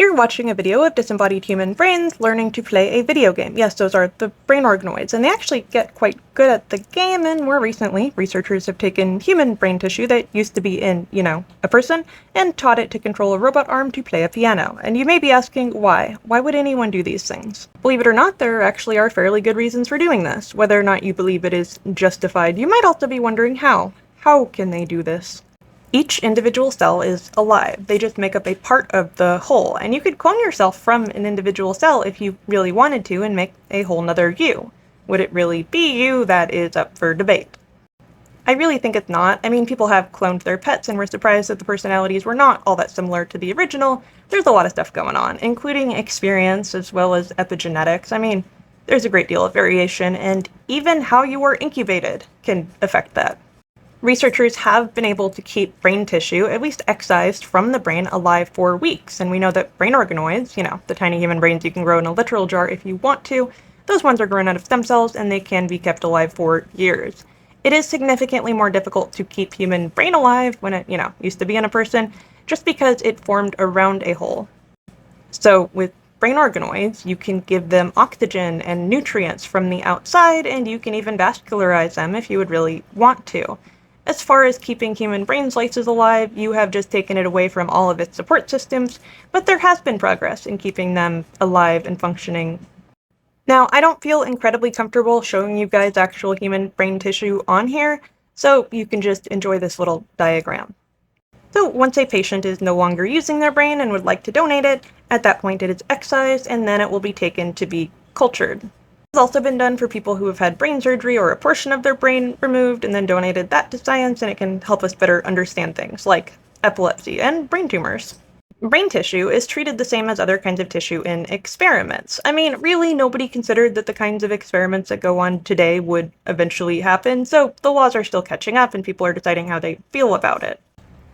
You're watching a video of disembodied human brains learning to play a video game. Yes, those are the brain organoids, and they actually get quite good at the game, and more recently, researchers have taken human brain tissue that used to be in, a person, and taught it to control a robot arm to play a piano. And you may be asking, why? Why would anyone do these things? Believe it or not, there actually are fairly good reasons for doing this. Whether or not you believe it is justified, you might also be wondering how. How can they do this? Each individual cell is alive. They just make up a part of the whole, and you could clone yourself from an individual cell if you really wanted to and make a whole nother you. Would it really be you? That is up for debate. I really think it's not. I mean, people have cloned their pets and were surprised that the personalities were not all that similar to the original. There's a lot of stuff going on, including experience as well as epigenetics. I mean, there's a great deal of variation, and even how you were incubated can affect that. Researchers have been able to keep brain tissue, at least excised from the brain, alive for weeks, and we know that brain organoids, the tiny human brains you can grow in a literal jar if you want to, those ones are grown out of stem cells and they can be kept alive for years. It is significantly more difficult to keep human brain alive when it, used to be in a person, just because it formed around a hole. So with brain organoids, you can give them oxygen and nutrients from the outside, and you can even vascularize them if you would really want to. As far as keeping human brain slices alive, you have just taken it away from all of its support systems, but there has been progress in keeping them alive and functioning. Now, I don't feel incredibly comfortable showing you guys actual human brain tissue on here, so you can just enjoy this little diagram. So once a patient is no longer using their brain and would like to donate it, at that point it is excised and then it will be taken to be cultured. It's also been done for people who have had brain surgery or a portion of their brain removed and then donated that to science, and it can help us better understand things like epilepsy and brain tumors. Brain tissue is treated the same as other kinds of tissue in experiments. I mean, really, nobody considered that the kinds of experiments that go on today would eventually happen, so the laws are still catching up and people are deciding how they feel about it.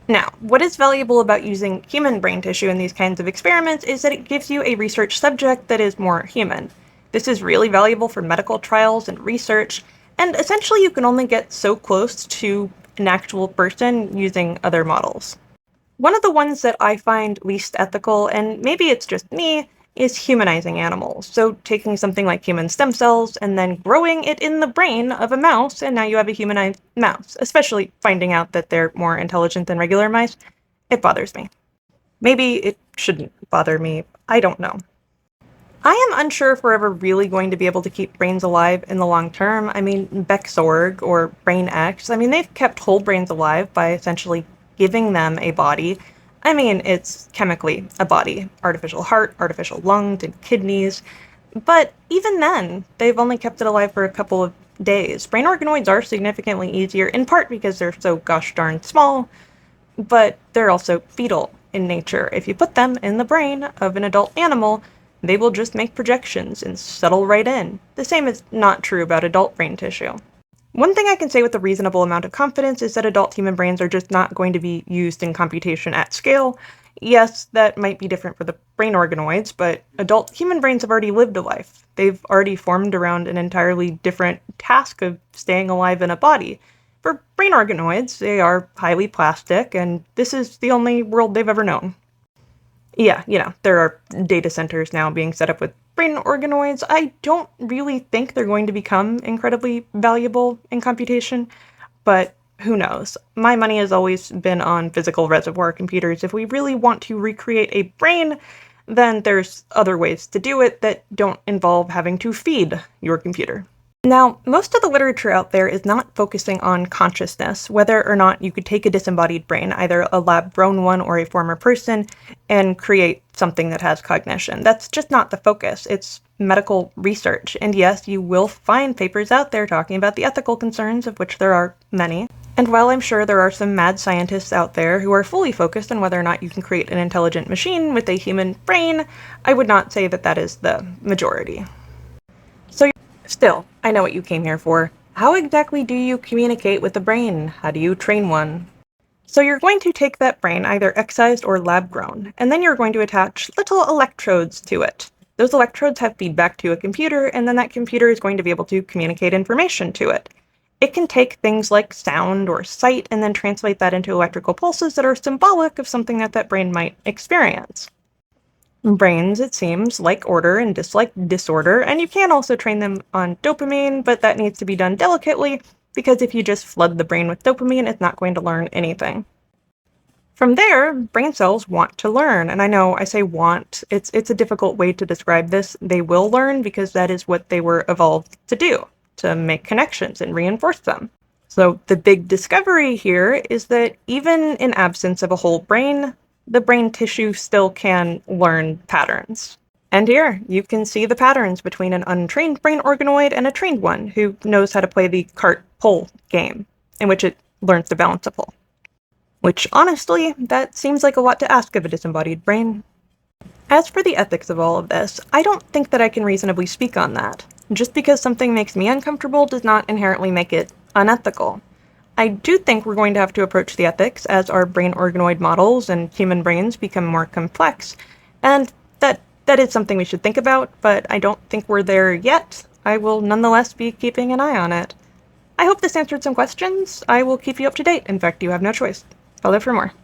Now, what is valuable about using human brain tissue in these kinds of experiments is that it gives you a research subject that is more human. This is really valuable for medical trials and research, and essentially you can only get so close to an actual person using other models. One of the ones that I find least ethical, and maybe it's just me, is humanizing animals. So taking something like human stem cells and then growing it in the brain of a mouse, and now you have a humanized mouse, especially finding out that they're more intelligent than regular mice. It bothers me. Maybe it shouldn't bother me. I don't know. I am unsure if we're ever really going to be able to keep brains alive in the long term. I mean, Bexorg or Brain X, they've kept whole brains alive by essentially giving them a body. I mean, it's chemically a body. Artificial heart, artificial lungs, and kidneys. But even then, they've only kept it alive for a couple of days. Brain organoids are significantly easier, in part because they're so gosh darn small, but they're also fetal in nature. If you put them in the brain of an adult animal, they will just make projections and settle right in. The same is not true about adult brain tissue. One thing I can say with a reasonable amount of confidence is that adult human brains are just not going to be used in computation at scale. Yes, that might be different for the brain organoids, but adult human brains have already lived a life. They've already formed around an entirely different task of staying alive in a body. For brain organoids, they are highly plastic, and this is the only world they've ever known. Yeah, there are data centers now being set up with brain organoids. I don't really think they're going to become incredibly valuable in computation, but who knows? My money has always been on physical reservoir computers. If we really want to recreate a brain, then there's other ways to do it that don't involve having to feed your computer. Now, most of the literature out there is not focusing on consciousness, whether or not you could take a disembodied brain, either a lab-grown one or a former person, and create something that has cognition. That's just not the focus. It's medical research. And yes, you will find papers out there talking about the ethical concerns, of which there are many. And while I'm sure there are some mad scientists out there who are fully focused on whether or not you can create an intelligent machine with a human brain, I would not say that that is the majority. Still, I know what you came here for. How exactly do you communicate with the brain? How do you train one? So you're going to take that brain, either excised or lab-grown, and then you're going to attach little electrodes to it. Those electrodes have feedback to a computer, and then that computer is going to be able to communicate information to it. It can take things like sound or sight and then translate that into electrical pulses that are symbolic of something that brain might experience. Brains, it seems, like order and dislike disorder, and you can also train them on dopamine, but that needs to be done delicately, because if you just flood the brain with dopamine, it's not going to learn anything. From there, brain cells want to learn, and I know I say want, it's a difficult way to describe this. They will learn because that is what they were evolved to do, to make connections and reinforce them. So the big discovery here is that even in absence of a whole brain, the brain tissue still can learn patterns. And here, you can see the patterns between an untrained brain organoid and a trained one who knows how to play the cart-pull game, in which it learns to balance a pull. Which, honestly, that seems like a lot to ask of a disembodied brain. As for the ethics of all of this, I don't think that I can reasonably speak on that. Just because something makes me uncomfortable does not inherently make it unethical. I do think we're going to have to approach the ethics as our brain organoid models and human brains become more complex, and that is something we should think about, but I don't think we're there yet. I will nonetheless be keeping an eye on it. I hope this answered some questions. I will keep you up to date. In fact, you have no choice. Follow for more.